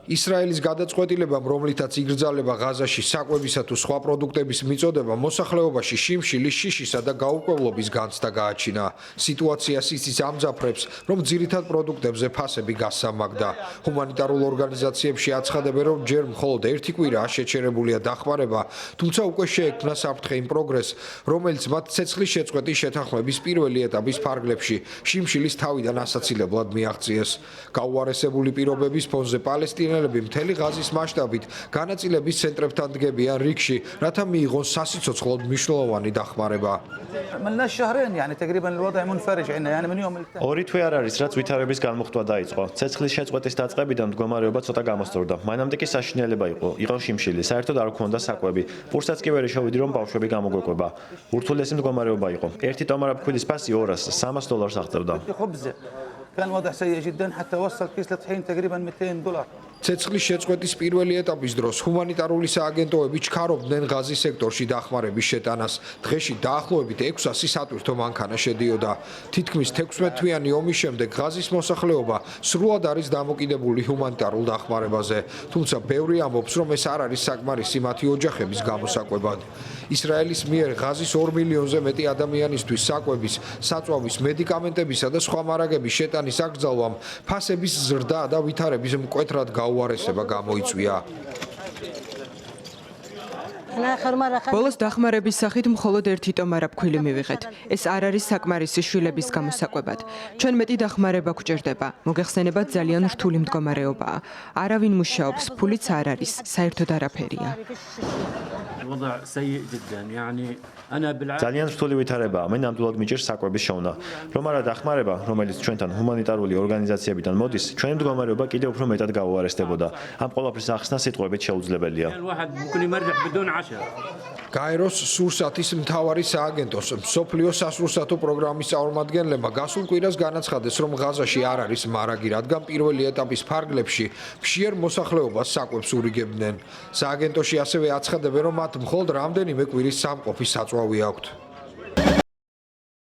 ისრაელის გადაწყვეტილებამ, რომლითაც იგრძალება ღაზაში საკვებისა თუ სხვა პროდუქტების მიწოდება, მოსახლეობაში შიმშილის, შიშისა და გაურკვევლობის განცდა გააჩინა. სიტუაციას ისიც ამძაფრებს, რომ ძირითად პროდუქტებზე ფასები გასამაგდა. ჰუმანიტარულ ორგანიზაციებში აცხადებენ, რომ ჯერ მხოლოდ ერთი კვირაა შეჩერებულია დახმარება, თუმცა უკვე შეექმნა საფრთხე იმ პროგრესს, რომელიც მათ ცეცხლის შეწყვეტის შეთანხმების პირველი ეტაპის ფარგლებში შიმშილის თავიდან ასაცილებლად მიაღწიეს. გაუარესებული პირობების ფონზე პალესტინელები მთელი ღაზის მასშტაბით განაწილების ცენტრებთან დგებიან რიგში, რათა მიიღონ სასიცოცხლოდ მნიშვნელოვანი დახმარება. ორი თვე არ არის, რაც ვითარების განმუხტვა დაიწყო. ცეცხლის შეწყვეტის დაწყებიდან მდგომარეობა ცოტა გამოსწორდა. მანამდე კი საშინელება იყო შიმშილი, საერთოდ არ ჰქონდა საკვები. პურსაც კი ვერ შევიდი, რომ ბავშვები გამოგვეკვება. ურთულესი მდგომარეობა იყო. ერთი ტომარა ფქვილის ფასი 200-300 აღწევდა. كان وضع سيء جدا حتى وصل كيس الطحين تقريبا $200. ცეცხლის შეწყვეტის პირველი ეტაპის დროს ჰუმანიტარული სააგენტოები ჩქარობდნენ ღაზის სექტორში დახმარების შეტანას. დღეში დაახლოებით 600 სატვირთო მანქანა შედიოდა. თითქმის 16 თვიანი ომის შემდეგ ღაზის მოსახლეობა სრულად არის დამოკიდებული ჰუმანიტარულ დახმარებაზე, თუმცა ბევრი ამბობს, რომ ეს არ არის საკმარისი მათი ოჯახების გამოსაკვებად. ისრაელის მიერ ღაზის 2 მილიონზე მეტი ადამიანისთვის საკვების, საწვავის, მედიკამენტებისა და სხვა მარაგების შეტანის აკრძალვამ ფასების ზრდა და ვითარების მკვეთრად გაუარესება გამოიწვია. ბოლოს დახმარების სახით მხოლოდ ერთი ტომარა ფქვილი მივიღეთ. ეს არ არის საკმარისი შვილების გამოსაკვებად. ჩვენ მეტი დახმარება გვჭირდება. მოგეხსენებათ, ძალიან რთული მდგომარეობაა. არავინ მუშაობს, ფულიც არ არის, საერთოდ არაფერია. ძალიან რთული ვითარებაა. მე ნამდვილად მიჭირს საკვების შოვნა. რომ არა დახმარება, რომელიც ჩვენთან ჰუმანიტარული ორგანიზაციებიდან მოდის, ჩვენი მდგომარეობა კიდევ უფრო მეტად გაუარესდებოდა. ამ ყველაფრის ახსნა სიტყვებით შეუძლებელია. გაეროს სურსათის მთავარი სააგენტოს მსოფლიო სასურსათო პროგრამის წარმომადგენლებმა გასულ კვირას განაცხადეს, რომ ღაზაში არ არის მარაგი, რადგან პირველი ეტაპის ფარგლებში მშიერ მოსახლეობას საკვებს ურიგებდნენ. სააგენტოში ასევე აცხადებენ, რომ მათ მხოლოდ რამდენიმე კვირის სამყოფი საწვავი აქვთ.